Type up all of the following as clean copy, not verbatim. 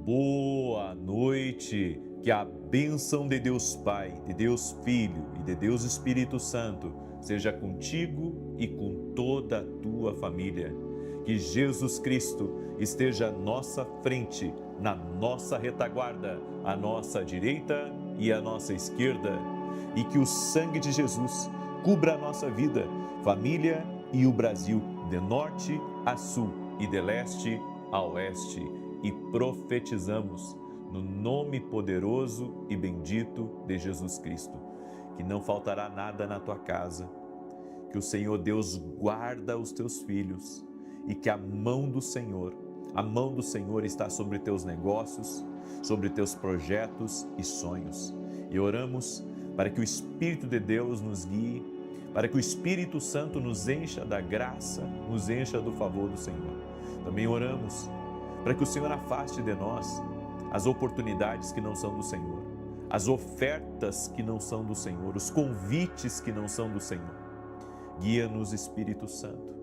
Boa noite, que a bênção de Deus Pai, de Deus Filho e de Deus Espírito Santo seja contigo e com toda a tua família. Que Jesus Cristo esteja à nossa frente, na nossa retaguarda, à nossa direita e à nossa esquerda. E que o sangue de Jesus cubra a nossa vida, família e o Brasil, de norte a sul e de leste a oeste. E profetizamos no nome poderoso e bendito de Jesus Cristo, que não faltará nada na tua casa, que o Senhor Deus guarda os teus filhos e que a mão do Senhor está sobre teus negócios, sobre teus projetos e sonhos. E oramos para que o Espírito de Deus nos guie, para que o Espírito Santo nos encha da graça, nos encha do favor do Senhor. Também oramos para que o Senhor afaste de nós as oportunidades que não são do Senhor, as ofertas que não são do Senhor, os convites que não são do Senhor. Guia-nos, Espírito Santo,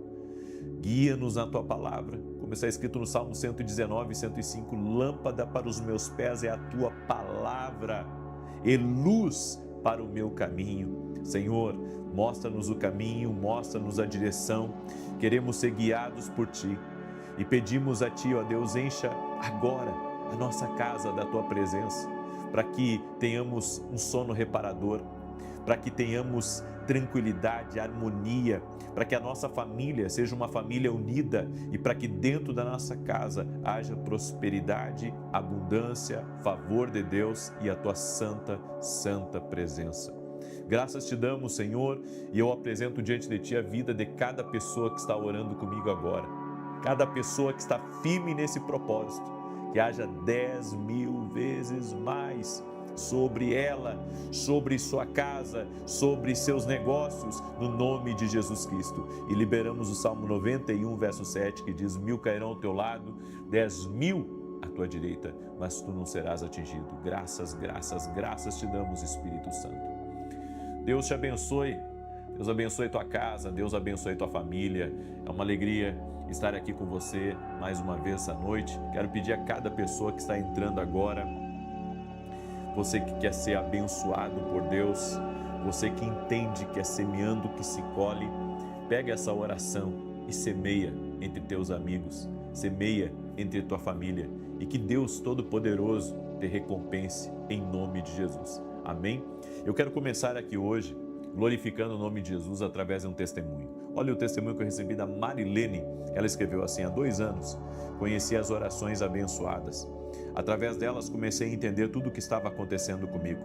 guia-nos na Tua Palavra, como está escrito no Salmo 119, 105, lâmpada para os meus pés é a Tua Palavra e luz para o meu caminho. Senhor, mostra-nos o caminho, mostra-nos a direção, queremos ser guiados por Ti. E pedimos a Ti, ó Deus, encha agora a nossa casa da Tua presença, para que tenhamos um sono reparador, para que tenhamos tranquilidade, harmonia, para que a nossa família seja uma família unida e para que dentro da nossa casa haja prosperidade, abundância, favor de Deus e a Tua santa presença. Graças te damos, Senhor, e eu apresento diante de Ti a vida de cada pessoa que está orando comigo agora. Cada pessoa que está firme nesse propósito, que haja 10.000 vezes mais sobre ela, sobre sua casa, sobre seus negócios, no nome de Jesus Cristo. E liberamos o Salmo 91, verso 7, que diz: 1.000 cairão ao teu lado, 10.000 à tua direita, mas tu não serás atingido. Graças te damos, Espírito Santo. Deus te abençoe. Deus abençoe tua casa, Deus abençoe tua família. É uma alegria estar aqui com você mais uma vez essa noite. Quero pedir a cada pessoa que está entrando agora, você que quer ser abençoado por Deus, você que entende que é semeando que se colhe, pega essa oração e semeia entre teus amigos, semeia entre tua família e que Deus Todo-Poderoso te recompense em nome de Jesus. Amém? Eu quero começar aqui hoje glorificando o nome de Jesus através de um testemunho. Olha o testemunho que eu recebi da Marilene. Ela escreveu assim: há 2 anos conheci as orações abençoadas. Através delas comecei a entender tudo o que estava acontecendo comigo.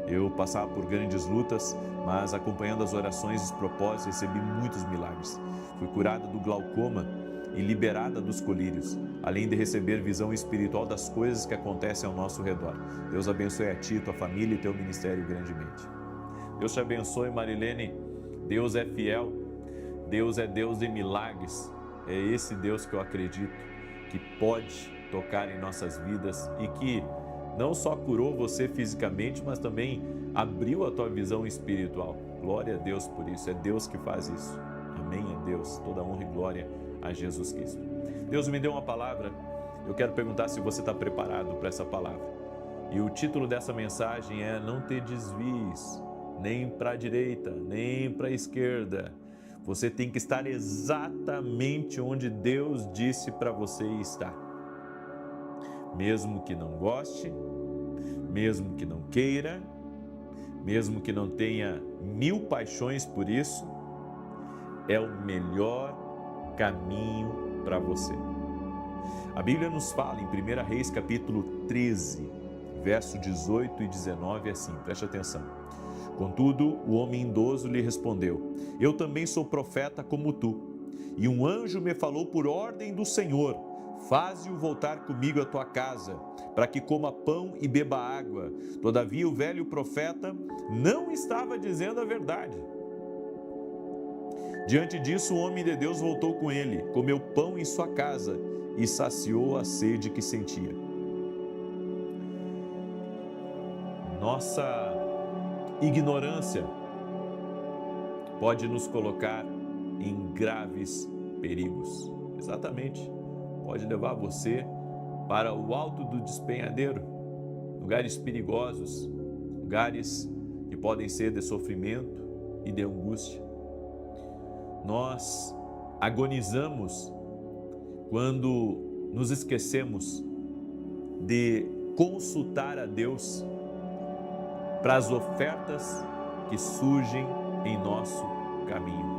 Eu passava por grandes lutas, mas acompanhando as orações e os propósitos recebi muitos milagres. Fui curada do glaucoma e liberada dos colírios, além de receber visão espiritual das coisas que acontecem ao nosso redor. Deus abençoe a ti, tua família e teu ministério grandemente. Deus te abençoe, Marilene. Deus é fiel, Deus é Deus de milagres. É esse Deus que eu acredito, que pode tocar em nossas vidas e que não só curou você fisicamente, mas também abriu a tua visão espiritual. Glória a Deus por isso, é Deus que faz isso. Amém, é Deus, toda honra e glória a Jesus Cristo. Deus me deu uma palavra, eu quero perguntar se você está preparado para essa palavra. E o título dessa mensagem é: não te desvies nem para a direita, nem para a esquerda. Você tem que estar exatamente onde Deus disse para você estar. Mesmo que não goste, mesmo que não queira, mesmo que não tenha 1000 paixões por isso, é o melhor caminho para você. A Bíblia nos fala em 1 Reis capítulo 13, verso 18 e 19 assim, preste atenção. Contudo, o homem idoso lhe respondeu: eu também sou profeta como tu, e um anjo me falou por ordem do Senhor: faze-o voltar comigo à tua casa, para que coma pão e beba água. Todavia o velho profeta não estava dizendo a verdade. Diante disso, o homem de Deus voltou com ele, comeu pão em sua casa e saciou a sede que sentia. Nossa ignorância pode nos colocar em graves perigos. Exatamente. Pode levar você para o alto do despenhadeiro, lugares perigosos, lugares que podem ser de sofrimento e de angústia. Nós agonizamos quando nos esquecemos de consultar a Deus para as ofertas que surgem em nosso caminho.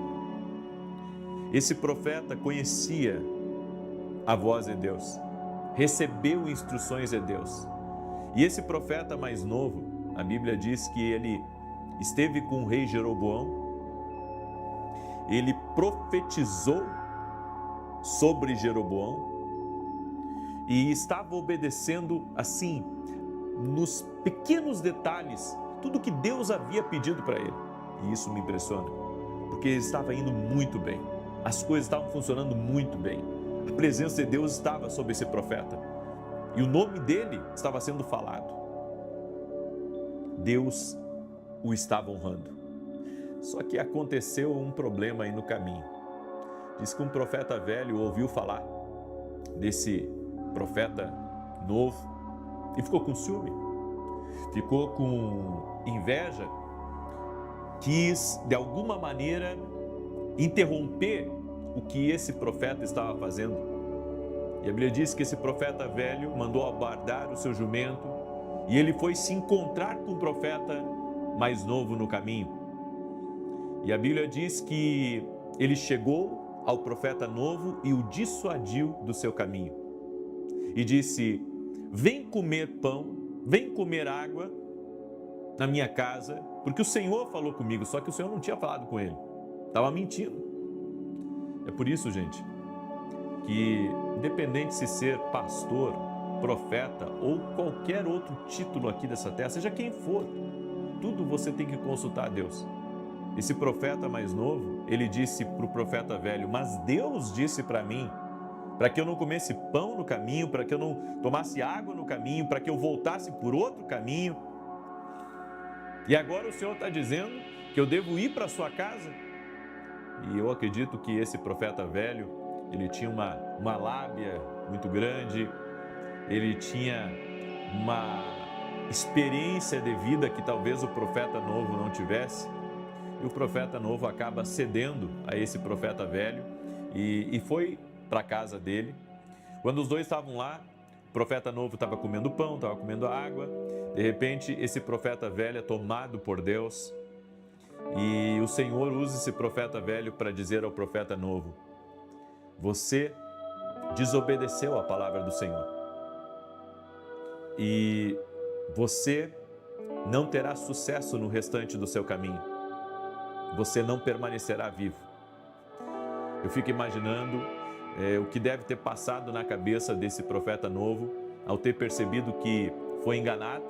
Esse profeta conhecia a voz de Deus, recebeu instruções de Deus. E esse profeta mais novo, a Bíblia diz que ele esteve com o rei Jeroboão, ele profetizou sobre Jeroboão e estava obedecendo assim, nos pequenos detalhes, tudo que Deus havia pedido para ele. E isso me impressiona, porque ele estava indo muito bem, as coisas estavam funcionando muito bem, a presença de Deus estava sobre esse profeta e o nome dele estava sendo falado. Deus o estava honrando. Só que aconteceu um problema aí no caminho. Diz que um profeta velho ouviu falar desse profeta novo e ficou com ciúme, ficou com inveja, quis de alguma maneira interromper o que esse profeta estava fazendo. E a Bíblia diz que esse profeta velho mandou abardar o seu jumento e ele foi se encontrar com o profeta mais novo no caminho. E a Bíblia diz que ele chegou ao profeta novo e o dissuadiu do seu caminho. E disse: vem comer pão, vem comer água na minha casa, porque o Senhor falou comigo, só que o Senhor não tinha falado com ele, estava mentindo. É por isso, gente, que independente se ser pastor, profeta ou qualquer outro título aqui dessa terra, seja quem for, tudo você tem que consultar a Deus. Esse profeta mais novo, ele disse para o profeta velho: mas Deus disse para mim, para que eu não comesse pão no caminho, para que eu não tomasse água no caminho, para que eu voltasse por outro caminho. E agora o Senhor está dizendo que eu devo ir para a sua casa? E eu acredito que esse profeta velho, ele tinha uma lábia muito grande, ele tinha uma experiência de vida que talvez o profeta novo não tivesse. E o profeta novo acaba cedendo a esse profeta velho e foi para a casa dele. Quando os dois estavam lá, o profeta novo estava comendo pão, estava comendo água. De repente, esse profeta velho é tomado por Deus. E o Senhor usa esse profeta velho para dizer ao profeta novo: você desobedeceu a palavra do Senhor. E você não terá sucesso no restante do seu caminho. Você não permanecerá vivo. Eu fico imaginando o que deve ter passado na cabeça desse profeta novo ao ter percebido que foi enganado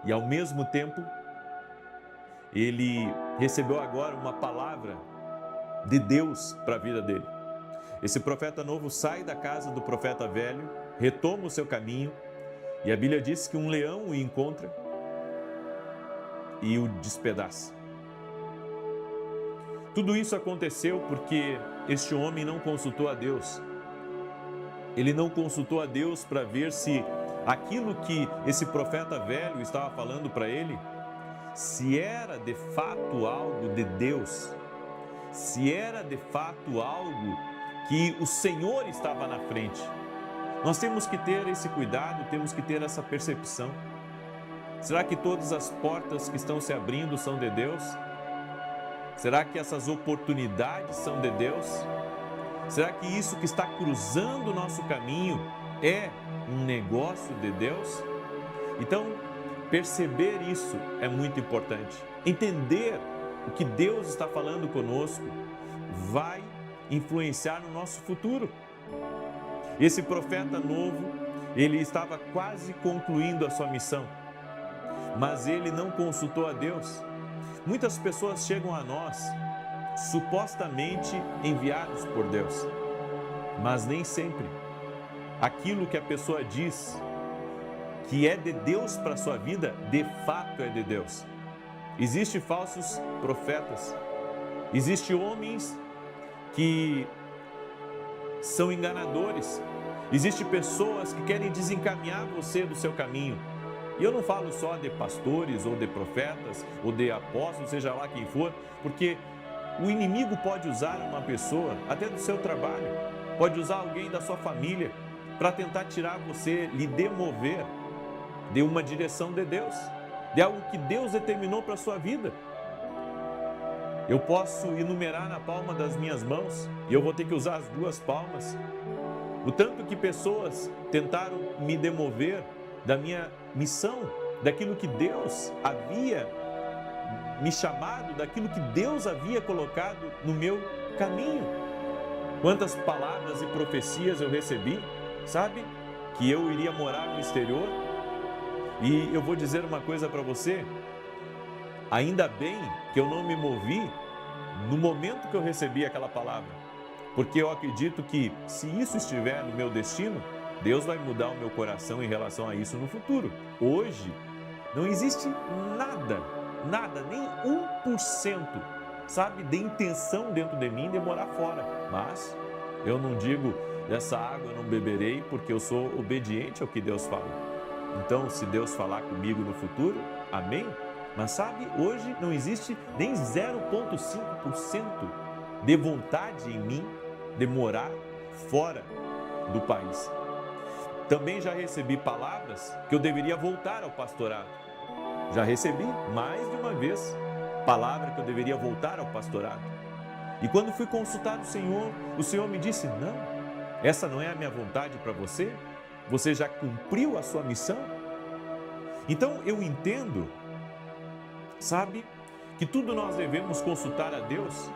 e ao mesmo tempo ele recebeu agora uma palavra de Deus para a vida dele. Esse profeta novo sai da casa do profeta velho, retoma o seu caminho e a Bíblia diz que um leão o encontra e o despedaça. Tudo isso aconteceu porque este homem não consultou a Deus. Ele não consultou a Deus para ver se aquilo que esse profeta velho estava falando para ele, se era de fato algo de Deus, se era de fato algo que o Senhor estava na frente. Nós temos que ter esse cuidado, temos que ter essa percepção. Será que todas as portas que estão se abrindo são de Deus? Será que essas oportunidades são de Deus? Será que isso que está cruzando o nosso caminho é um negócio de Deus? Então, perceber isso é muito importante. Entender o que Deus está falando conosco vai influenciar no nosso futuro. Esse profeta novo, ele estava quase concluindo a sua missão, mas ele não consultou a Deus. Muitas pessoas chegam a nós, supostamente enviados por Deus, mas nem sempre aquilo que a pessoa diz que é de Deus para a sua vida, de fato é de Deus. Existem falsos profetas, existem homens que são enganadores, Existem pessoas que querem desencaminhar você do seu caminho. E eu não falo só de pastores, ou de profetas, ou de apóstolos, seja lá quem for, porque o inimigo pode usar uma pessoa, até do seu trabalho, pode usar alguém da sua família, para tentar tirar você, lhe demover de uma direção de Deus, de algo que Deus determinou para a sua vida. Eu posso enumerar na palma das minhas mãos, e eu vou ter que usar as duas palmas, o tanto que pessoas tentaram me demover da minha missão, daquilo que Deus havia me chamado, daquilo que Deus havia colocado no meu caminho. Quantas palavras e profecias eu recebi, sabe? Que eu iria morar no exterior. E eu vou dizer uma coisa para você, ainda bem que eu não me movi no momento que eu recebi aquela palavra. Porque eu acredito que, se isso estiver no meu destino, Deus vai mudar o meu coração em relação a isso no futuro. Hoje, não existe nada, nem 1%, sabe, de intenção dentro de mim de morar fora. Mas eu não digo, dessa água eu não beberei, porque eu sou obediente ao que Deus fala. Então, se Deus falar comigo no futuro, amém? Mas sabe, hoje não existe nem 0,5% de vontade em mim de morar fora do país. Também já recebi palavras que eu deveria voltar ao pastorado. Já recebi mais de uma vez palavra que eu deveria voltar ao pastorado. E quando fui consultar o Senhor me disse: não, essa não é a minha vontade para você. Você já cumpriu a sua missão? Então eu entendo, sabe, que tudo nós devemos consultar a Deus.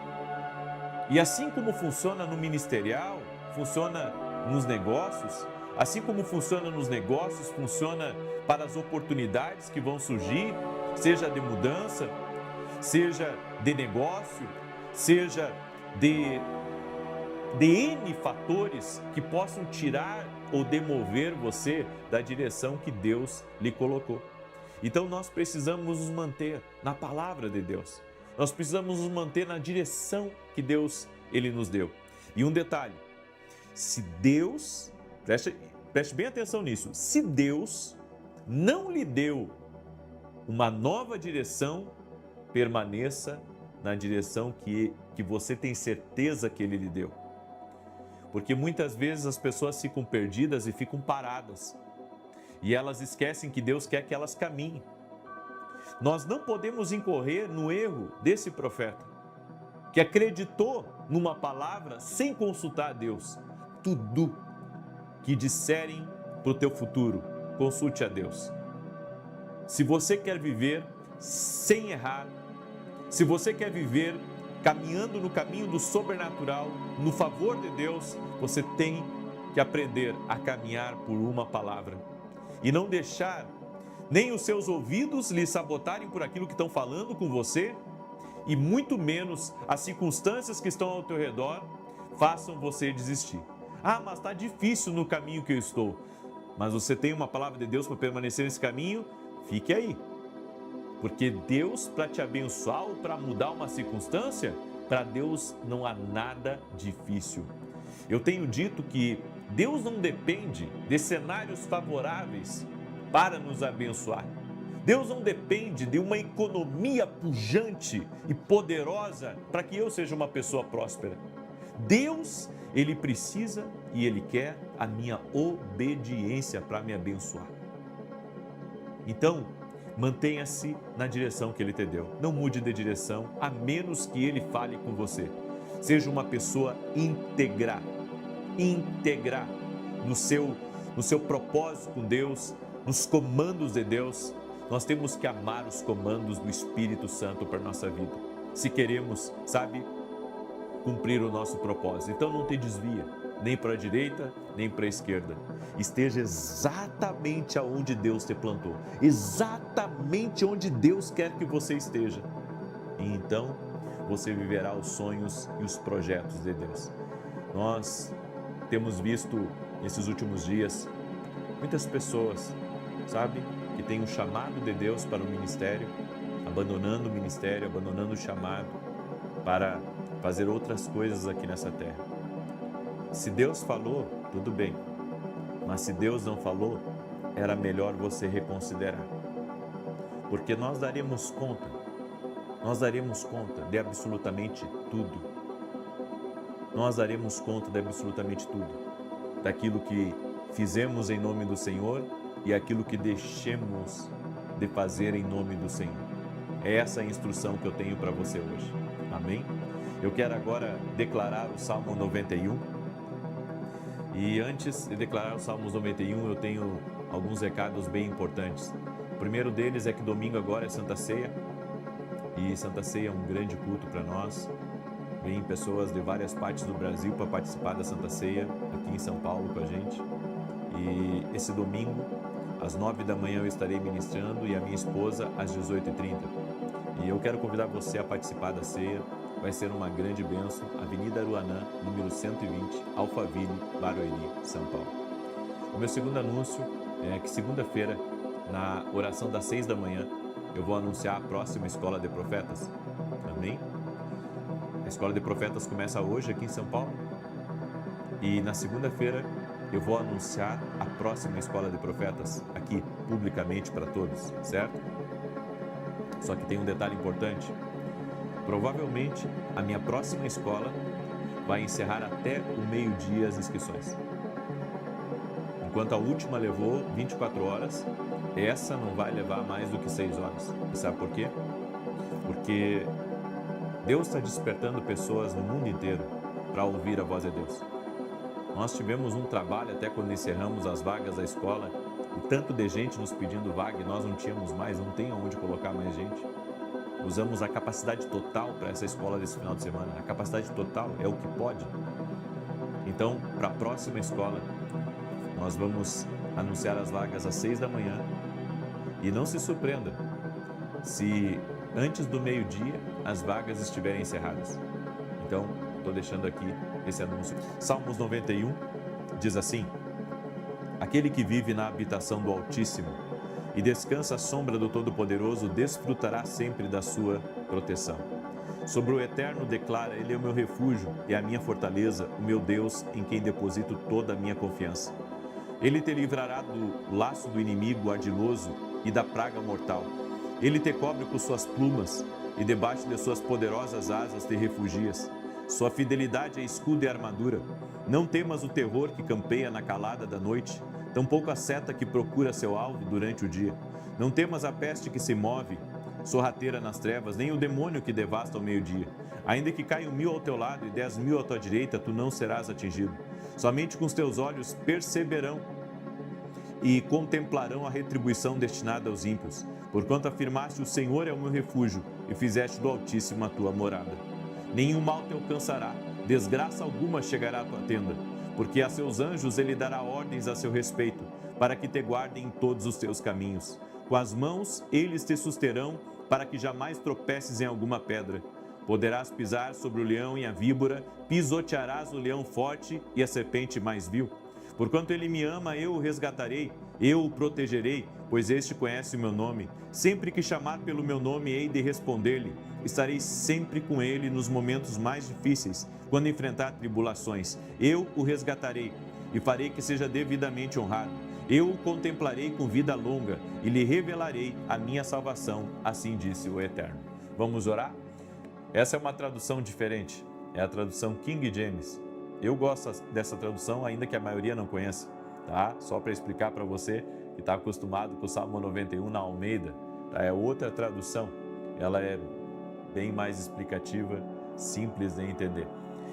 E assim como funciona no ministerial, funciona nos negócios, assim como funciona nos negócios, funciona para as oportunidades que vão surgir, seja de mudança, seja de negócio, seja de N fatores que possam tirar ou demover você da direção que Deus lhe colocou. Então nós precisamos nos manter na palavra de Deus. Nós precisamos nos manter na direção que Deus ele nos deu. E um detalhe, se Deus, preste bem atenção nisso, se Deus não lhe deu uma nova direção, permaneça na direção que você tem certeza que Ele lhe deu. Porque muitas vezes as pessoas ficam perdidas e ficam paradas. E elas esquecem que Deus quer que elas caminhem. Nós não podemos incorrer no erro desse profeta, que acreditou numa palavra sem consultar a Deus. Tudo que disserem para o teu futuro, consulte a Deus. Se você quer viver sem errar, se você quer viver caminhando no caminho do sobrenatural, no favor de Deus, você tem que aprender a caminhar por uma palavra e não deixar nem os seus ouvidos lhe sabotarem por aquilo que estão falando com você, e muito menos as circunstâncias que estão ao teu redor façam você desistir. Ah, mas está difícil no caminho que eu estou. Mas você tem uma palavra de Deus para permanecer nesse caminho? Fique aí. Porque Deus, para te abençoar ou para mudar uma circunstância, para Deus não há nada difícil. Eu tenho dito que Deus não depende de cenários favoráveis para nos abençoar. Deus não depende de uma economia pujante e poderosa para que eu seja uma pessoa próspera. Deus, Ele precisa e Ele quer a minha obediência para me abençoar. Então, mantenha-se na direção que Ele te deu. Não mude de direção, a menos que Ele fale com você. Seja uma pessoa íntegra no seu propósito com Deus, nos comandos de Deus. Nós temos que amar os comandos do Espírito Santo para a nossa vida, se queremos, sabe, cumprir o nosso propósito. Então não te desvia, nem para a direita, nem para a esquerda. Esteja exatamente aonde Deus te plantou, exatamente onde Deus quer que você esteja. E então você viverá os sonhos e os projetos de Deus. Nós temos visto nesses últimos dias muitas pessoas, sabe, que têm um chamado de Deus para o ministério, abandonando o ministério, abandonando o chamado para fazer outras coisas aqui nessa terra. Se Deus falou, tudo bem, Mas se Deus não falou, era melhor você reconsiderar. Porque nós daremos conta de absolutamente tudo. Nós daremos conta de absolutamente tudo. Daquilo que fizemos em nome do Senhor e aquilo que deixemos de fazer em nome do Senhor. É essa a instrução que eu tenho para você hoje. Amém? Eu quero agora declarar o Salmo 91. E antes de declarar o Salmo 91, eu tenho alguns recados bem importantes. O primeiro deles é que domingo agora é Santa Ceia. E Santa Ceia é um grande culto para nós. Vêm pessoas de várias partes do Brasil para participar da Santa Ceia, aqui em São Paulo com a gente. E esse domingo, às 9 da manhã, eu estarei ministrando e a minha esposa às 18h30. E eu quero convidar você a participar da ceia. Vai ser uma grande bênção. Avenida Aruanã, número 120, Alphaville, Barueri, São Paulo. O meu segundo anúncio é que segunda-feira, na oração das 6 da manhã, eu vou anunciar a próxima Escola de Profetas. Amém? A Escola de Profetas começa hoje aqui em São Paulo. E na segunda-feira eu vou anunciar a próxima Escola de Profetas aqui, publicamente para todos, certo? Só que tem um detalhe importante. Provavelmente a minha próxima escola vai encerrar até o meio-dia as inscrições. Enquanto a última levou 24 horas, essa não vai levar mais do que 6 horas. E sabe por quê? Porque Deus está despertando pessoas no mundo inteiro para ouvir a voz de Deus. Nós tivemos um trabalho até quando encerramos as vagas da escola, e tanto de gente nos pedindo vaga e nós não tínhamos mais, não tem aonde colocar mais gente. Usamos a capacidade total para essa escola desse final de semana. A capacidade total é o que pode. Então, para a próxima escola, nós vamos anunciar as vagas às 6 da manhã. E não se surpreenda se antes do meio-dia as vagas estiverem encerradas. Então, estou deixando aqui esse anúncio. Salmos 91 diz assim: aquele que vive na habitação do Altíssimo e descansa à sombra do Todo-Poderoso, desfrutará sempre da sua proteção. Sobre o Eterno declara: ele é o meu refúgio e a minha fortaleza, o meu Deus, em quem deposito toda a minha confiança. Ele te livrará do laço do inimigo ardiloso e da praga mortal. Ele te cobre com suas plumas e debaixo de suas poderosas asas te refugias. Sua fidelidade é escudo e armadura. Não temas o terror que campeia na calada da noite, tampouco a seta que procura seu alvo durante o dia. Não temas a peste que se move, sorrateira nas trevas, nem o demônio que devasta ao meio-dia. Ainda que caiam 1000 ao teu lado e 10.000 à tua direita, tu não serás atingido. Somente com os teus olhos perceberão e contemplarão a retribuição destinada aos ímpios, porquanto afirmaste: o Senhor é o meu refúgio, e fizeste do Altíssimo a tua morada. Nenhum mal te alcançará, desgraça alguma chegará à tua tenda, porque a seus anjos ele dará ordens a seu respeito, para que te guardem em todos os teus caminhos. Com as mãos eles te susterão, para que jamais tropeces em alguma pedra. Poderás pisar sobre o leão e a víbora, pisotearás o leão forte e a serpente mais vil. Porquanto ele me ama, eu o resgatarei, eu o protegerei, pois este conhece o meu nome. Sempre que chamar pelo meu nome, hei de responder-lhe. Estarei sempre com ele nos momentos mais difíceis, quando enfrentar tribulações. Eu o resgatarei e farei que seja devidamente honrado. Eu o contemplarei com vida longa e lhe revelarei a minha salvação, assim disse o Eterno. Vamos orar? Essa é uma tradução diferente, é a tradução King James. Eu gosto dessa tradução, ainda que a maioria não conheça, tá? Só para explicar para você que está acostumado com o Salmo 91 na Almeida, tá? É outra tradução, ela é bem mais explicativa, simples de entender.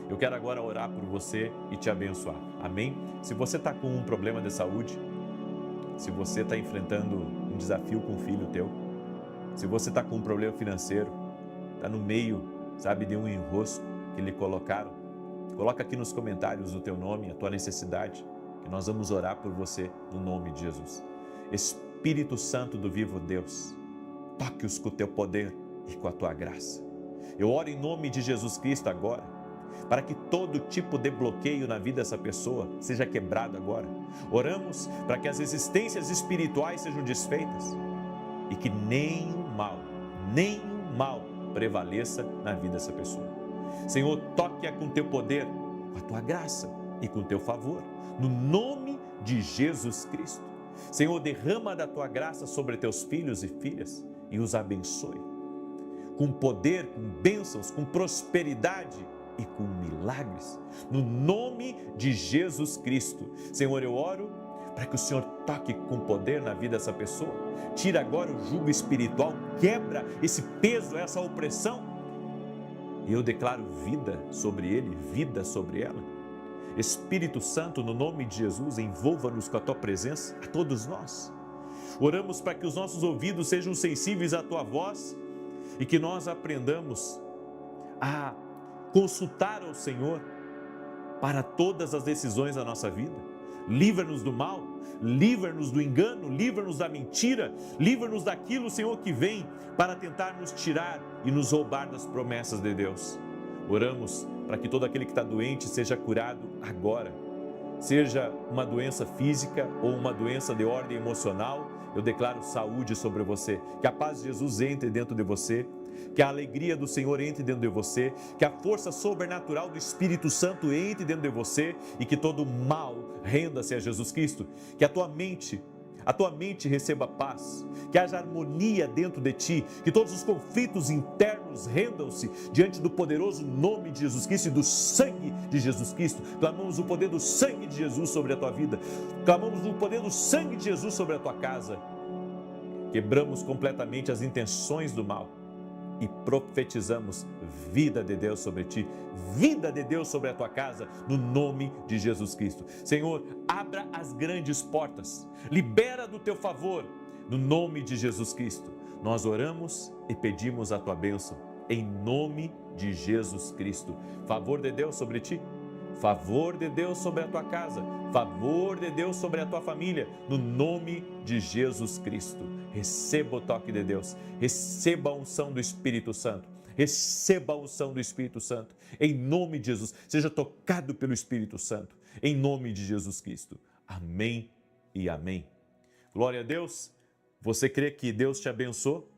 Eu quero agora orar por você e te abençoar, amém? Se você está com um problema de saúde, se você está enfrentando um desafio com um filho teu, se você está com um problema financeiro, está no meio, sabe, de um enrosco que lhe colocaram, coloca aqui nos comentários o teu nome, a tua necessidade, que nós vamos orar por você no nome de Jesus. Espírito Santo do vivo Deus, toque-os com o teu poder e com a tua graça. Eu oro em nome de Jesus Cristo agora, para que todo tipo de bloqueio na vida dessa pessoa seja quebrado agora. Oramos para que as resistências espirituais sejam desfeitas e que nenhum mal prevaleça na vida dessa pessoa. Senhor, toque-a com teu poder, com a tua graça e com teu favor, no nome de Jesus Cristo. Senhor, derrama da tua graça sobre teus filhos e filhas e os abençoe com poder, com bênçãos, com prosperidade e com milagres, no nome de Jesus Cristo. Senhor, eu oro para que o Senhor toque com poder na vida dessa pessoa, tira agora o jugo espiritual, quebra esse peso, essa opressão, e eu declaro vida sobre ele, vida sobre ela. Espírito Santo, no nome de Jesus, envolva-nos com a tua presença, a todos nós. Oramos para que os nossos ouvidos sejam sensíveis à tua voz e que nós aprendamos a consultar ao Senhor para todas as decisões da nossa vida. Livra-nos do mal, livra-nos do engano, livra-nos da mentira, livra-nos daquilo, Senhor, que vem para tentar nos tirar e nos roubar das promessas de Deus. Oramos para que todo aquele que está doente seja curado agora, seja uma doença física ou uma doença de ordem emocional. Eu declaro saúde sobre você, que a paz de Jesus entre dentro de você, que a alegria do Senhor entre dentro de você, que a força sobrenatural do Espírito Santo entre dentro de você e que todo mal renda-se a Jesus Cristo, que a tua mente receba paz, que haja harmonia dentro de ti, que todos os conflitos internos rendam-se diante do poderoso nome de Jesus Cristo e do sangue de Jesus Cristo. Clamamos o poder do sangue de Jesus sobre a tua vida, clamamos o poder do sangue de Jesus sobre a tua casa. Quebramos completamente as intenções do mal e profetizamos vida de Deus sobre ti, vida de Deus sobre a tua casa, no nome de Jesus Cristo. Senhor, abra as grandes portas, libera do teu favor, no nome de Jesus Cristo. Nós oramos e pedimos a tua bênção, em nome de Jesus Cristo. Favor de Deus sobre ti, favor de Deus sobre a tua casa, favor de Deus sobre a tua família, no nome de Jesus Cristo. Receba o toque de Deus, receba a unção do Espírito Santo, receba a unção do Espírito Santo, em nome de Jesus. Seja tocado pelo Espírito Santo, em nome de Jesus Cristo. Amém e amém. Glória a Deus. Você crê que Deus te abençoou?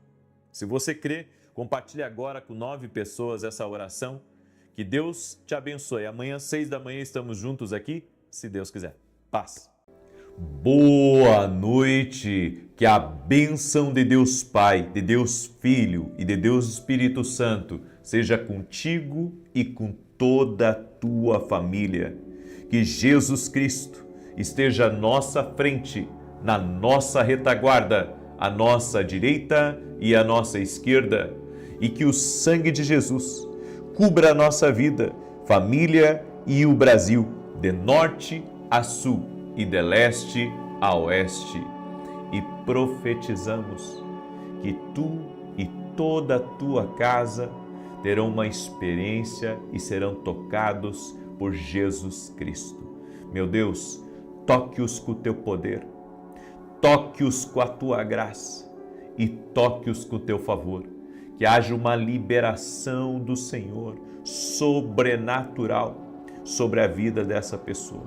Se você crê, compartilhe agora com 9 pessoas essa oração. Que Deus te abençoe. Amanhã, às 6 da manhã, estamos juntos aqui, se Deus quiser. Paz. Boa noite. Que a bênção de Deus Pai, de Deus Filho e de Deus Espírito Santo seja contigo e com toda a tua família. Que Jesus Cristo esteja à nossa frente, na nossa retaguarda, à nossa direita e à nossa esquerda. E que o sangue de Jesus cubra a nossa vida, família e o Brasil, de norte a sul e de leste a oeste. E profetizamos que tu e toda a tua casa terão uma experiência e serão tocados por Jesus Cristo. Meu Deus, toque-os com o teu poder, toque-os com a tua graça e toque-os com o teu favor. Que haja uma liberação do Senhor sobrenatural sobre a vida dessa pessoa.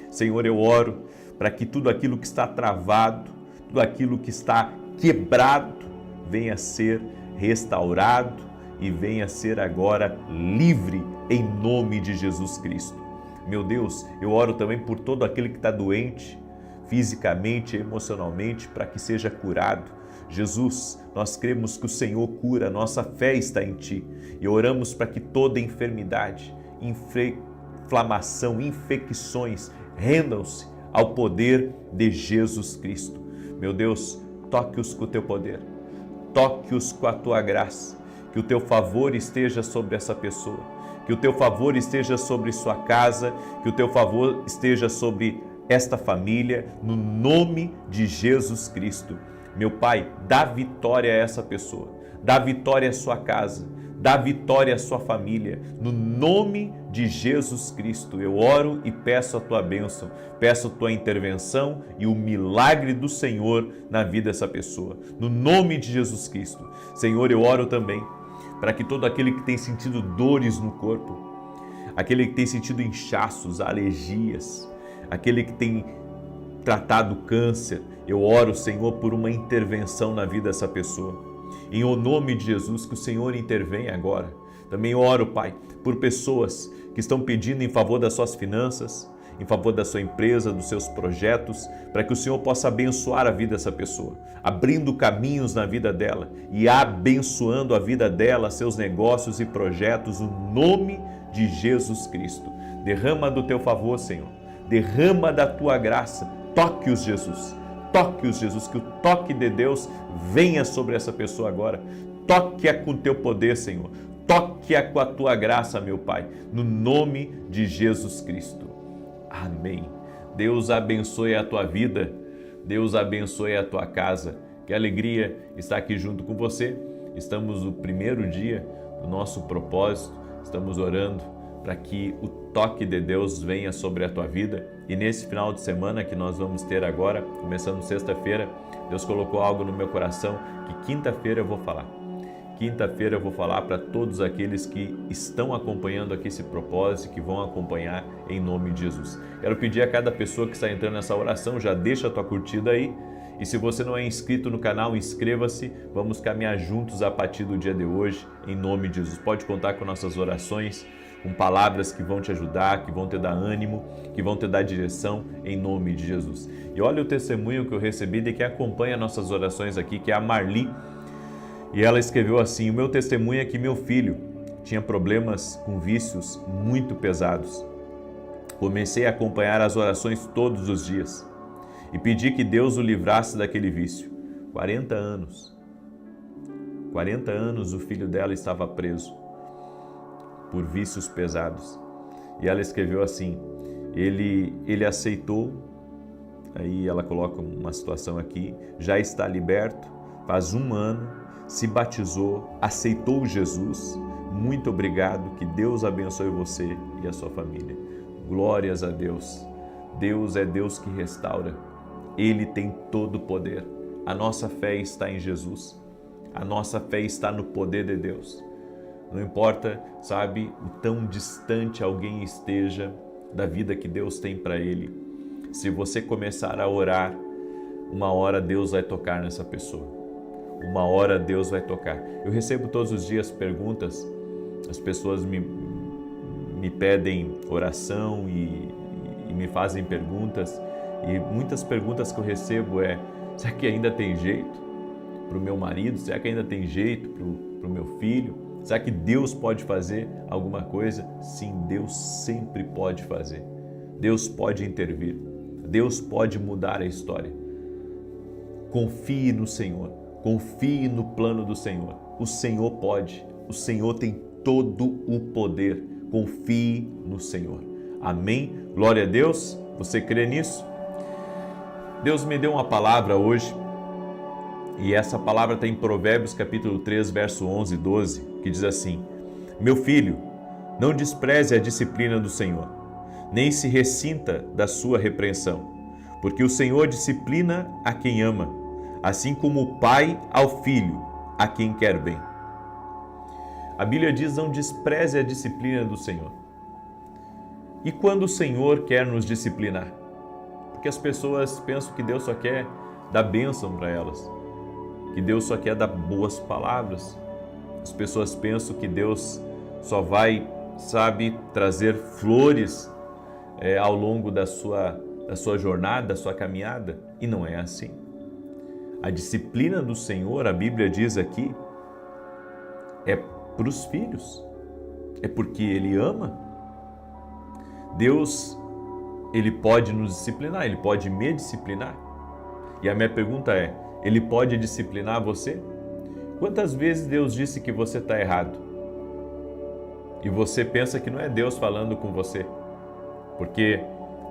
Senhor, eu oro para que tudo aquilo que está travado, tudo aquilo que está quebrado, venha a ser restaurado e venha a ser agora livre em nome de Jesus Cristo. Meu Deus, eu oro também por todo aquele que está doente, fisicamente, emocionalmente, para que seja curado. Jesus, nós cremos que o Senhor cura, nossa fé está em Ti e oramos para que toda enfermidade, inflamação, infecções rendam-se ao poder de Jesus Cristo. Meu Deus, toque-os com o Teu poder, toque-os com a Tua graça, que o Teu favor esteja sobre essa pessoa, que o Teu favor esteja sobre sua casa, que o Teu favor esteja sobre esta família, no nome de Jesus Cristo. Meu Pai, dá vitória a essa pessoa, dá vitória à sua casa, dá vitória à sua família, no nome de Jesus Cristo. Eu oro e peço a Tua bênção, peço a Tua intervenção e o milagre do Senhor na vida dessa pessoa, no nome de Jesus Cristo. Senhor, eu oro também para que todo aquele que tem sentido dores no corpo, aquele que tem sentido inchaços, alergias, aquele que tem tratado câncer, eu oro, Senhor, por uma intervenção na vida dessa pessoa. Em o nome de Jesus, que o Senhor intervenha agora. Também oro, Pai, por pessoas que estão pedindo em favor das suas finanças, em favor da sua empresa, dos seus projetos, para que o Senhor possa abençoar a vida dessa pessoa, abrindo caminhos na vida dela e abençoando a vida dela, seus negócios e projetos, no nome de Jesus Cristo. Derrama do teu favor, Senhor, derrama da tua graça, toque-os, Jesus. Toque-os, Jesus, que o toque de Deus venha sobre essa pessoa agora. Toque-a com o teu poder, Senhor. Toque-a com a tua graça, meu Pai, no nome de Jesus Cristo. Amém. Deus abençoe a tua vida. Deus abençoe a tua casa. Que alegria estar aqui junto com você. Estamos no primeiro dia do nosso propósito. Estamos orando para que o toque de Deus venha sobre a tua vida. E nesse final de semana que nós vamos ter agora, começando sexta-feira, Deus colocou algo no meu coração que quinta-feira eu vou falar. Quinta-feira eu vou falar para todos aqueles que estão acompanhando aqui esse propósito, que vão acompanhar em nome de Jesus. Quero pedir a cada pessoa que está entrando nessa oração, já deixa a tua curtida aí. E se você não é inscrito no canal, inscreva-se. Vamos caminhar juntos a partir do dia de hoje, em nome de Jesus. Pode contar com nossas orações, com palavras que vão te ajudar, que vão te dar ânimo, que vão te dar direção, em nome de Jesus. E olha o testemunho que eu recebi de quem acompanha nossas orações aqui, que é a Marli. E ela escreveu assim: o meu testemunho é que meu filho tinha problemas com vícios muito pesados. Comecei a acompanhar as orações todos os dias e pedi que Deus o livrasse daquele vício. 40 anos o filho dela estava preso por vícios pesados. E ela escreveu assim: ele aceitou, aí ela coloca uma situação aqui, já está liberto, faz 1 ano, se batizou, aceitou Jesus. Muito obrigado, que Deus abençoe você e a sua família. Glórias a Deus. Deus é Deus que restaura. Ele tem todo o poder. A nossa fé está em Jesus. A nossa fé está no poder de Deus. Não importa, sabe, o tão distante alguém esteja da vida que Deus tem para ele. Se você começar a orar, uma hora Deus vai tocar nessa pessoa. Uma hora Deus vai tocar. Eu recebo todos os dias perguntas, as pessoas me pedem oração e me fazem perguntas, e muitas perguntas que eu recebo será que ainda tem jeito para o meu marido? Será que ainda tem jeito para o meu filho? Será que Deus pode fazer alguma coisa? Sim, Deus sempre pode fazer. Deus pode intervir. Deus pode mudar a história. Confie no Senhor. Confie no plano do Senhor. O Senhor pode. O Senhor tem todo o poder. Confie no Senhor. Amém? Glória a Deus. Você crê nisso? Deus me deu uma palavra hoje. E essa palavra está em Provérbios capítulo 3, verso 11 e 12, que diz assim: meu filho, não despreze a disciplina do Senhor, nem se ressinta da sua repreensão, porque o Senhor disciplina a quem ama, assim como o pai ao filho, a quem quer bem. A Bíblia diz: não despreze a disciplina do Senhor. E quando o Senhor quer nos disciplinar? Porque as pessoas pensam que Deus só quer dar bênção para elas, que Deus só quer dar boas palavras. As pessoas pensam que Deus só vai, trazer flores ao longo da sua jornada, da sua caminhada. E não é assim. A disciplina do Senhor, a Bíblia diz aqui, é para os filhos. É porque Ele ama. Deus, Ele pode nos disciplinar, Ele pode me disciplinar. E a minha pergunta é: Ele pode disciplinar você? Quantas vezes Deus disse que você está errado? E você pensa que não é Deus falando com você? Porque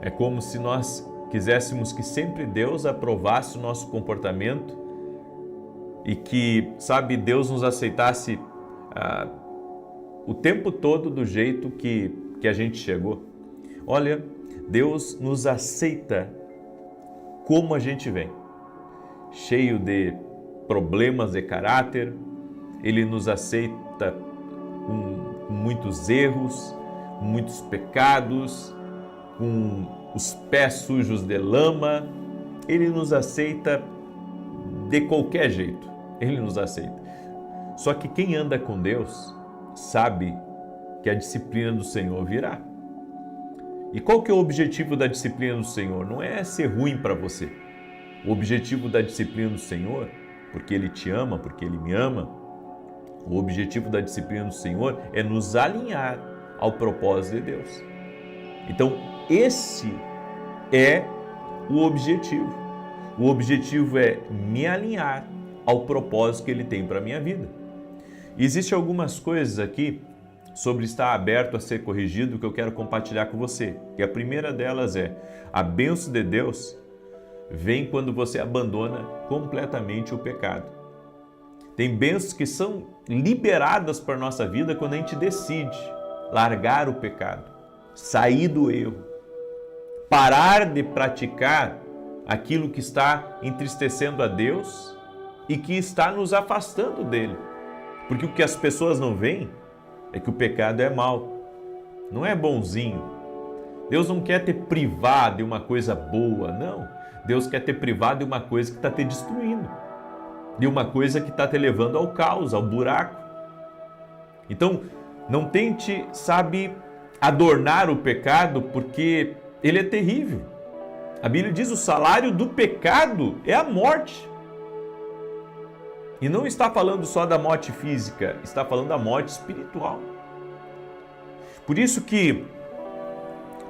é como se nós quiséssemos que sempre Deus aprovasse o nosso comportamento e que, Deus nos aceitasse o tempo todo do jeito que a gente chegou. Olha, Deus nos aceita como a gente vem, cheio de problemas de caráter. Ele nos aceita com muitos erros, com muitos pecados, com os pés sujos de lama. Ele nos aceita de qualquer jeito. Ele nos aceita. Só que quem anda com Deus sabe que a disciplina do Senhor virá. E qual que é o objetivo da disciplina do Senhor? Não é ser ruim para você. O objetivo da disciplina do Senhor, porque Ele te ama, porque Ele me ama, o objetivo da disciplina do Senhor é nos alinhar ao propósito de Deus. Então, esse é o objetivo. O objetivo é me alinhar ao propósito que Ele tem para a minha vida. E existem algumas coisas aqui sobre estar aberto a ser corrigido que eu quero compartilhar com você. E a primeira delas é: a bênção de Deus vem quando você abandona completamente o pecado. Tem bênçãos que são liberadas para a nossa vida quando a gente decide largar o pecado, sair do erro, parar de praticar aquilo que está entristecendo a Deus e que está nos afastando dele. Porque o que as pessoas não veem é que o pecado é mau, não é bonzinho. Deus não quer te privar de uma coisa boa, não. Deus quer te privar de uma coisa que está te destruindo, de uma coisa que está te levando ao caos, ao buraco. Então, não tente, adornar o pecado, porque ele é terrível. A Bíblia diz: o salário do pecado é a morte. E não está falando só da morte física, está falando da morte espiritual. Por isso que,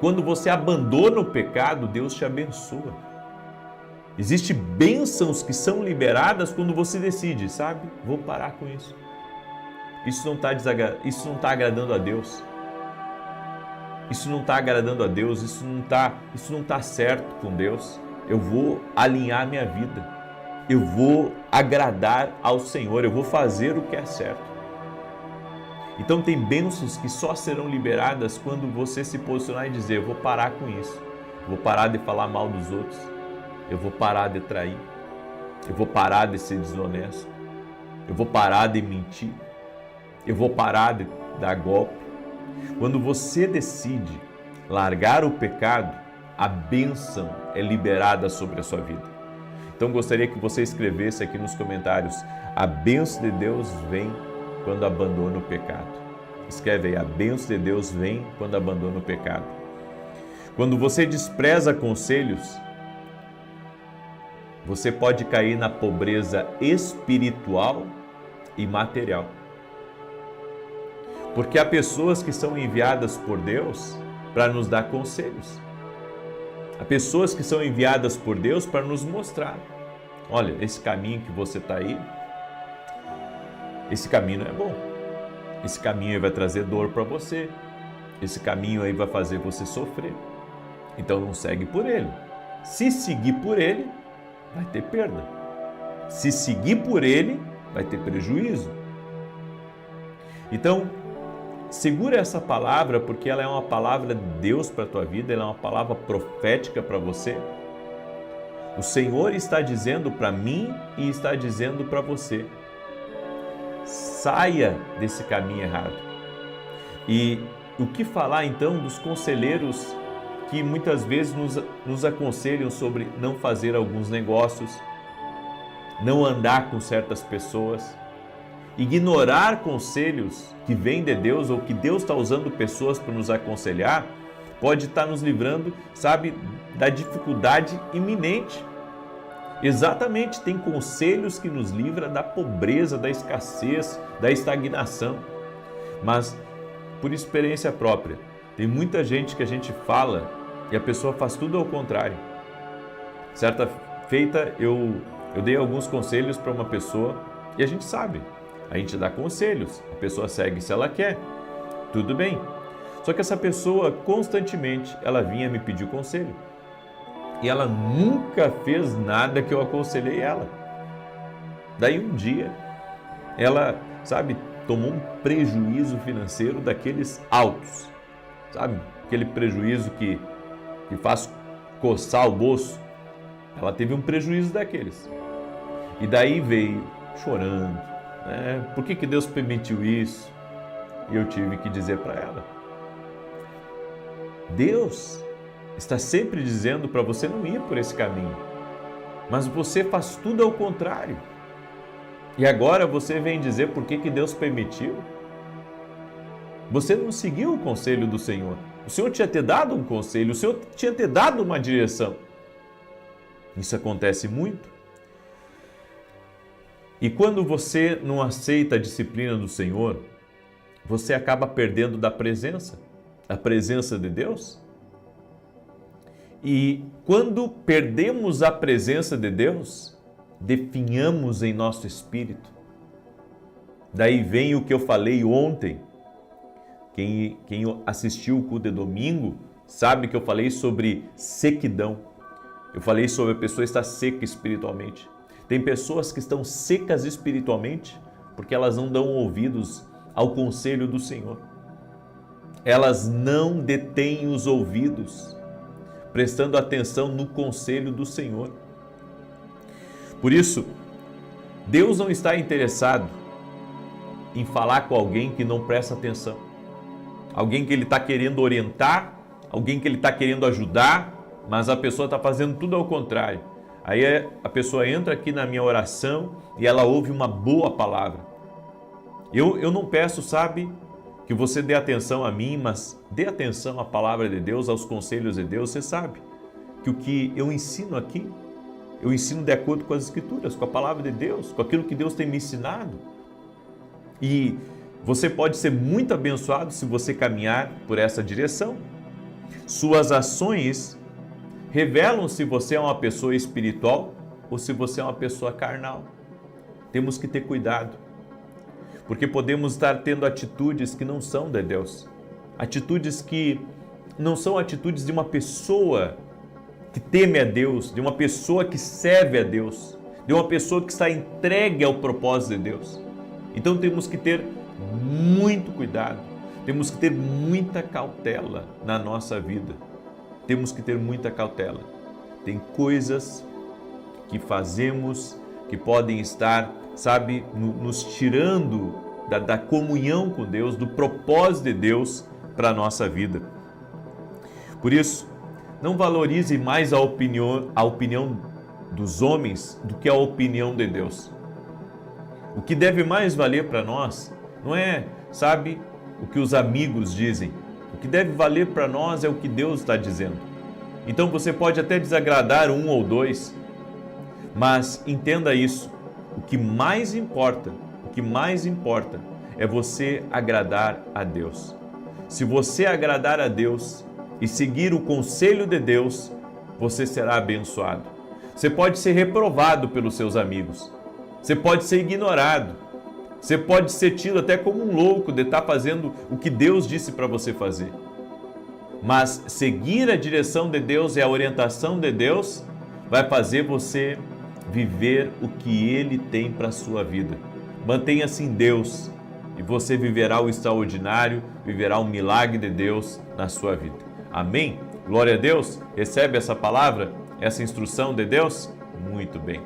quando você abandona o pecado, Deus te abençoa. Existem bênçãos que são liberadas quando você decide, vou parar com isso. Isso não está agradando a Deus. Isso não está agradando a Deus, isso não está certo com Deus. Eu vou alinhar minha vida. Eu vou agradar ao Senhor, eu vou fazer o que é certo. Então tem bênçãos que só serão liberadas quando você se posicionar e dizer: eu vou parar com isso. Eu vou parar de falar mal dos outros. Eu vou parar de trair. Eu vou parar de ser desonesto. Eu vou parar de mentir. Eu vou parar de dar golpe. Quando você decide largar o pecado, a bênção é liberada sobre a sua vida. Então gostaria que você escrevesse aqui nos comentários: a bênção de Deus vem quando abandona o pecado. Escreve aí: a bênção de Deus vem quando abandona o pecado. Quando você despreza conselhos, você pode cair na pobreza espiritual e material. Porque há pessoas que são enviadas por Deus para nos dar conselhos. Há pessoas que são enviadas por Deus para nos mostrar: olha, esse caminho que você está aí, esse caminho não é bom. Esse caminho aí vai trazer dor para você. Esse caminho aí vai fazer você sofrer. Então não segue por ele. Se seguir por ele, vai ter perda. Se seguir por ele, vai ter prejuízo. Então, segura essa palavra, porque ela é uma palavra de Deus para a tua vida, ela é uma palavra profética para você. O Senhor está dizendo para mim e está dizendo para você: saia desse caminho errado. E o que falar então dos conselheiros que muitas vezes nos aconselham sobre não fazer alguns negócios, não andar com certas pessoas, ignorar conselhos que vêm de Deus ou que Deus está usando pessoas para nos aconselhar, pode estar nos livrando, da dificuldade iminente. Exatamente, tem conselhos que nos livram da pobreza, da escassez, da estagnação. Mas, por experiência própria, tem muita gente que a gente fala e a pessoa faz tudo ao contrário. Certa feita, eu dei alguns conselhos para uma pessoa e a gente sabe. A gente dá conselhos, a pessoa segue se ela quer, tudo bem. Só que essa pessoa, constantemente, ela vinha me pedir conselho. E ela nunca fez nada que eu aconselhei ela. Daí um dia, ela, tomou um prejuízo financeiro daqueles altos. Aquele prejuízo que faz coçar o bolso. Ela teve um prejuízo daqueles. E daí veio chorando. Por que Deus permitiu isso? E eu tive que dizer para ela: Deus está sempre dizendo para você não ir por esse caminho, mas você faz tudo ao contrário. E agora você vem dizer por que Deus permitiu? Você não seguiu o conselho do Senhor, o Senhor tinha te dado um conselho, o Senhor tinha te dado uma direção. Isso acontece muito. E quando você não aceita a disciplina do Senhor, você acaba perdendo da presença, a presença de Deus. E quando perdemos a presença de Deus, definhamos em nosso espírito. Daí vem o que eu falei ontem. Quem assistiu o culto de domingo sabe que eu falei sobre sequidão. Eu falei sobre a pessoa estar seca espiritualmente. Tem pessoas que estão secas espiritualmente porque elas não dão ouvidos ao conselho do Senhor. Elas não detêm os ouvidos, prestando atenção no conselho do Senhor. Por isso, Deus não está interessado em falar com alguém que não presta atenção. Alguém que Ele está querendo orientar, alguém que Ele está querendo ajudar, mas a pessoa está fazendo tudo ao contrário. Aí a pessoa entra aqui na minha oração e ela ouve uma boa palavra. Eu não peço, sabe, que você dê atenção a mim, mas dê atenção à palavra de Deus, aos conselhos de Deus. Você sabe que o que eu ensino aqui, eu ensino de acordo com as Escrituras, com a palavra de Deus, com aquilo que Deus tem me ensinado. E você pode ser muito abençoado se você caminhar por essa direção. Suas ações revelam se você é uma pessoa espiritual ou se você é uma pessoa carnal. Temos que ter cuidado, porque podemos estar tendo atitudes que não são de Deus, atitudes que não são atitudes de uma pessoa que teme a Deus, de uma pessoa que serve a Deus, de uma pessoa que está entregue ao propósito de Deus. Então temos que ter muito cuidado, temos que ter muita cautela na nossa vida. Temos que ter muita cautela. Tem coisas que fazemos que podem estar, sabe, nos tirando da comunhão com Deus, do propósito de Deus para a nossa vida. Por isso, não valorize mais a opinião dos homens do que a opinião de Deus. O que deve mais valer para nós não é, sabe, o que os amigos dizem. O que deve valer para nós é o que Deus está dizendo. Então você pode até desagradar um ou dois, mas entenda isso. O que mais importa é você agradar a Deus. Se você agradar a Deus e seguir o conselho de Deus, você será abençoado. Você pode ser reprovado pelos seus amigos. Você pode ser ignorado. Você pode ser tido até como um louco de estar fazendo o que Deus disse para você fazer. Mas seguir a direção de Deus e a orientação de Deus vai fazer você viver o que Ele tem para a sua vida. Mantenha-se em Deus e você viverá o extraordinário, viverá o milagre de Deus na sua vida. Amém? Glória a Deus. Recebe essa palavra, essa instrução de Deus? Muito bem.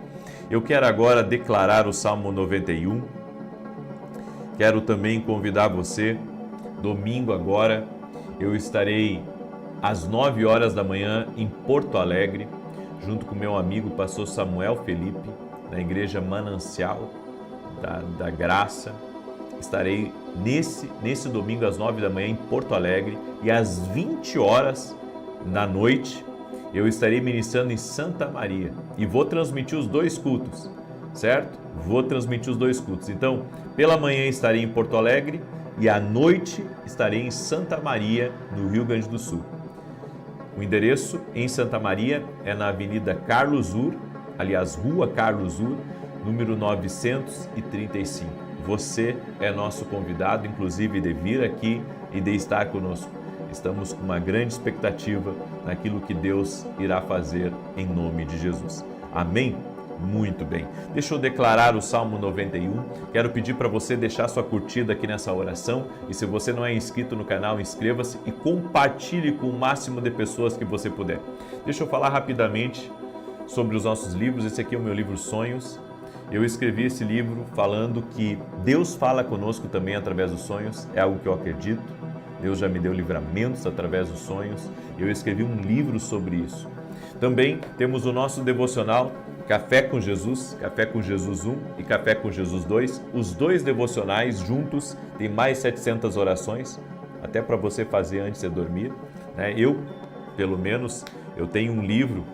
Eu quero agora declarar o Salmo 91. Quero também convidar você, domingo agora, eu estarei às 9 horas da manhã em Porto Alegre, junto com meu amigo pastor Samuel Felipe, na igreja Manancial da Graça. Estarei nesse domingo às 9 da manhã em Porto Alegre e às 20 horas da noite eu estarei ministrando em Santa Maria e vou transmitir os dois cultos, certo? Vou transmitir os dois cultos. Então, pela manhã estarei em Porto Alegre e à noite estarei em Santa Maria, no Rio Grande do Sul. O endereço em Santa Maria é na Avenida Carlos Ur, aliás, Rua Carlos Ur, número 935. Você é nosso convidado, inclusive, de vir aqui e de estar conosco. Estamos com uma grande expectativa naquilo que Deus irá fazer em nome de Jesus. Amém? Muito bem. Deixa eu declarar o Salmo 91. Quero pedir para você deixar sua curtida aqui nessa oração. E se você não é inscrito no canal, inscreva-se e compartilhe com o máximo de pessoas que você puder. Deixa eu falar rapidamente sobre os nossos livros. Esse aqui é o meu livro Sonhos. Eu escrevi esse livro falando que Deus fala conosco também através dos sonhos. É algo que eu acredito. Deus já me deu livramentos através dos sonhos. Eu escrevi um livro sobre isso. Também temos o nosso devocional Café com Jesus 1 e Café com Jesus 2. Os dois devocionais juntos têm mais 700 orações, até para você fazer antes de dormir. né? Eu, pelo menos, eu tenho um livro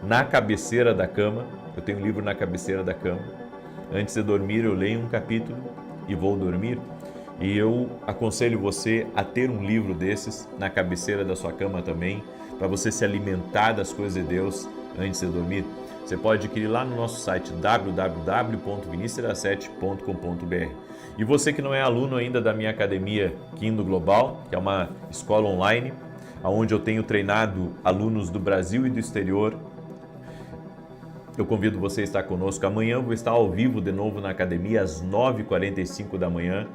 na cabeceira da cama. Eu tenho um livro na cabeceira da cama. Antes de dormir, eu leio um capítulo e vou dormir. E eu aconselho você a ter um livro desses na cabeceira da sua cama também, para você se alimentar das coisas de Deus antes de dormir. Você pode adquirir lá no nosso site www.vinicius7.com.br. E você que não é aluno ainda da minha academia Quindo Global, que é uma escola online, onde eu tenho treinado alunos do Brasil e do exterior, eu convido você a estar conosco. Amanhã eu vou estar ao vivo de novo na academia às 9h45 da manhã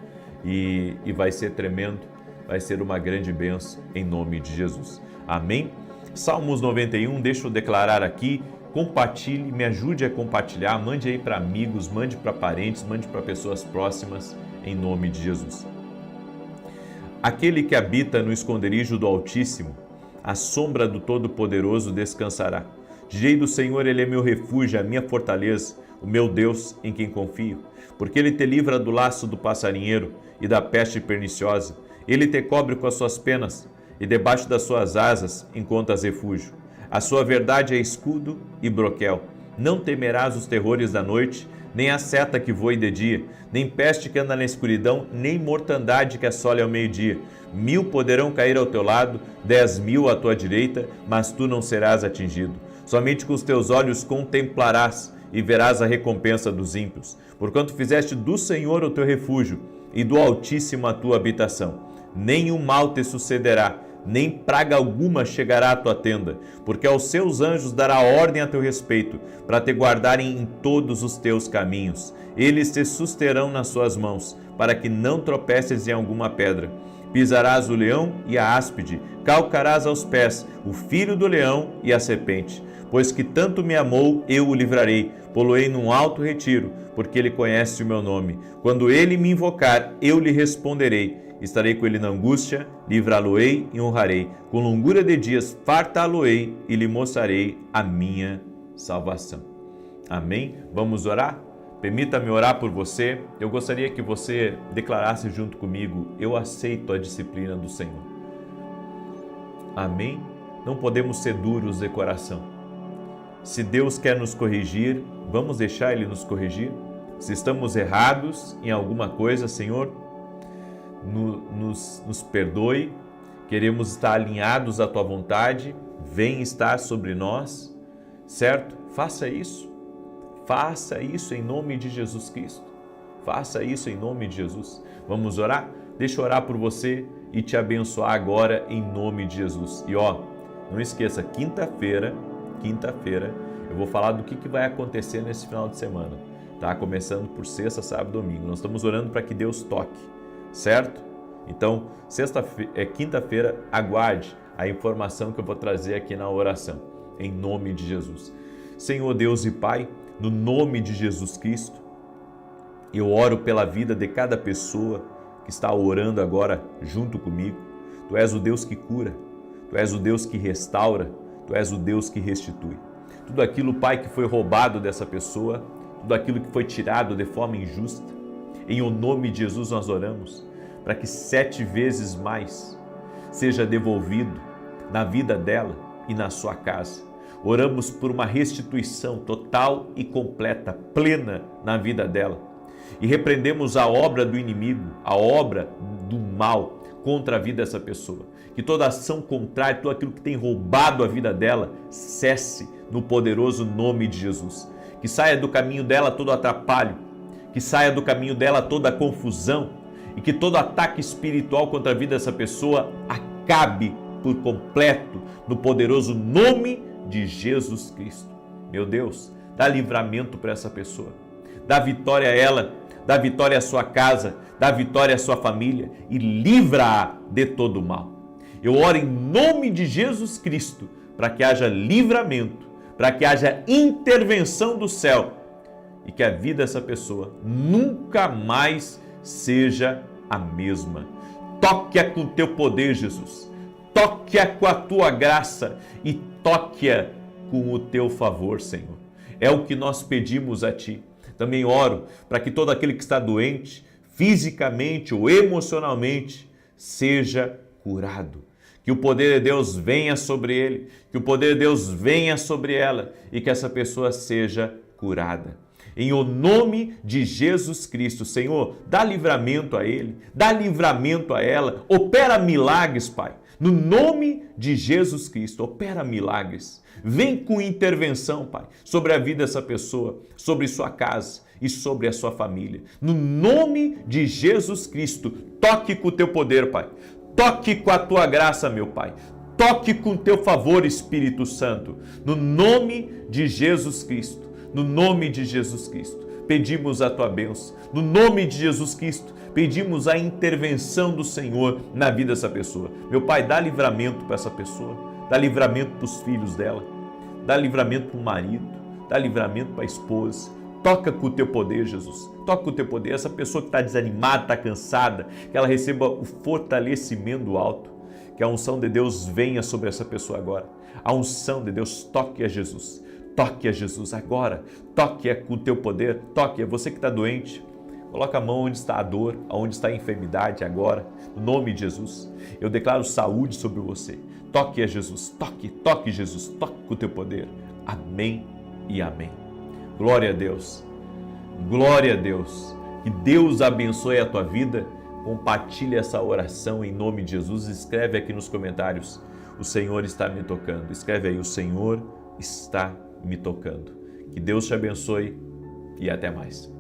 e vai ser tremendo, vai ser uma grande bênção em nome de Jesus. Amém? Salmos 91, deixa eu declarar aqui, compartilhe, me ajude a compartilhar, mande aí para amigos, mande para parentes, mande para pessoas próximas em nome de Jesus. Aquele que habita no esconderijo do Altíssimo, à sombra do Todo-Poderoso descansará. Direi do Senhor, Ele é meu refúgio, a minha fortaleza, o meu Deus em quem confio. Porque Ele te livra do laço do passarinheiro e da peste perniciosa. Ele te cobre com as suas penas e debaixo das suas asas encontras refúgio. A sua verdade é escudo e broquel. Não temerás os terrores da noite, nem a seta que voe de dia, nem peste que anda na escuridão, nem mortandade que assole ao meio-dia. 1000 poderão cair ao teu lado, 10.000 à tua direita, mas tu não serás atingido. Somente com os teus olhos contemplarás e verás a recompensa dos ímpios. Porquanto fizeste do Senhor o teu refúgio e do Altíssimo a tua habitação. Nenhum mal te sucederá, nem praga alguma chegará à tua tenda, porque aos seus anjos dará ordem a teu respeito, para te guardarem em todos os teus caminhos. Eles te susterão nas suas mãos, para que não tropeces em alguma pedra. Pisarás o leão e a áspide, calcarás aos pés o filho do leão e a serpente. Pois que tanto me amou, eu o livrarei, pô-lo-ei num alto retiro, porque ele conhece o meu nome. Quando ele me invocar, eu lhe responderei. Estarei com ele na angústia, livrá-lo-ei e honrarei. Com longura de dias fartá-lo-ei e lhe mostrarei a minha salvação. Amém? Vamos orar? Permita-me orar por você. Eu gostaria que você declarasse junto comigo: eu aceito a disciplina do Senhor. Amém? Não podemos ser duros de coração. Se Deus quer nos corrigir, vamos deixar Ele nos corrigir? Se estamos errados em alguma coisa, Senhor, nos perdoe. Queremos estar alinhados à Tua vontade. Vem estar sobre nós, certo? Faça isso. Faça isso em nome de Jesus Cristo. Faça isso em nome de Jesus. Vamos orar? Deixa eu orar por você e te abençoar agora em nome de Jesus. E não esqueça, quinta-feira, eu vou falar do que vai acontecer nesse final de semana, tá? Começando por sexta, sábado e domingo. Nós estamos orando para que Deus toque, certo? Então, quinta-feira, aguarde a informação que eu vou trazer aqui na oração, em nome de Jesus. Senhor Deus e Pai, no nome de Jesus Cristo, eu oro pela vida de cada pessoa que está orando agora junto comigo. Tu és o Deus que cura, Tu és o Deus que restaura, Tu és o Deus que restitui. Tudo aquilo, Pai, que foi roubado dessa pessoa, tudo aquilo que foi tirado de forma injusta, em o nome de Jesus nós oramos para que 7 vezes mais seja devolvido na vida dela e na sua casa. Oramos por uma restituição total e completa, plena na vida dela. E repreendemos a obra do inimigo, a obra do mal contra a vida dessa pessoa. Que toda ação contrária, tudo aquilo que tem roubado a vida dela, cesse no poderoso nome de Jesus. Que saia do caminho dela todo atrapalho, que saia do caminho dela toda a confusão e que todo ataque espiritual contra a vida dessa pessoa acabe por completo no poderoso nome de Jesus Cristo. Meu Deus, dá livramento para essa pessoa, dá vitória a ela, dá vitória à sua casa, dá vitória à sua família e livra-a de todo o mal. Eu oro em nome de Jesus Cristo para que haja livramento, para que haja intervenção do céu e que a vida dessa pessoa nunca mais seja a mesma. Toque-a com teu poder, Jesus. Toque-a com a tua graça e toque-a com o teu favor, Senhor. É o que nós pedimos a Ti. Também oro para que todo aquele que está doente, fisicamente ou emocionalmente, seja curado. Que o poder de Deus venha sobre ele, que o poder de Deus venha sobre ela e que essa pessoa seja curada. Em o nome de Jesus Cristo, Senhor, dá livramento a ele, dá livramento a ela, opera milagres, Pai. No nome de Jesus Cristo, opera milagres. Vem com intervenção, Pai, sobre a vida dessa pessoa, sobre sua casa e sobre a sua família. No nome de Jesus Cristo, toque com o teu poder, Pai. Toque com a tua graça, meu Pai. Toque com o teu favor, Espírito Santo. No nome de Jesus Cristo. No nome de Jesus Cristo. Pedimos a tua bênção. No nome de Jesus Cristo, pedimos a intervenção do Senhor na vida dessa pessoa. Meu Pai, dá livramento para essa pessoa. Dá livramento para os filhos dela. Dá livramento para o marido. Dá livramento para a esposa. Toca com o teu poder, Jesus. Toca com o teu poder. Essa pessoa que está desanimada, está cansada, que ela receba o fortalecimento do alto. Que a unção de Deus venha sobre essa pessoa agora. A unção de Deus, toque a Jesus. Toque a Jesus agora. Toque com o teu poder. Toque. É você que está doente. Coloca a mão onde está a dor, onde está a enfermidade agora. No nome de Jesus. Eu declaro saúde sobre você. Toque a Jesus. Toque, toque Jesus. Toque com o teu poder. Amém e amém. Glória a Deus. Glória a Deus. Que Deus abençoe a tua vida. Compartilhe essa oração em nome de Jesus. Escreve aqui nos comentários. O Senhor está me tocando. Escreve aí. O Senhor está me tocando. Que Deus te abençoe e até mais.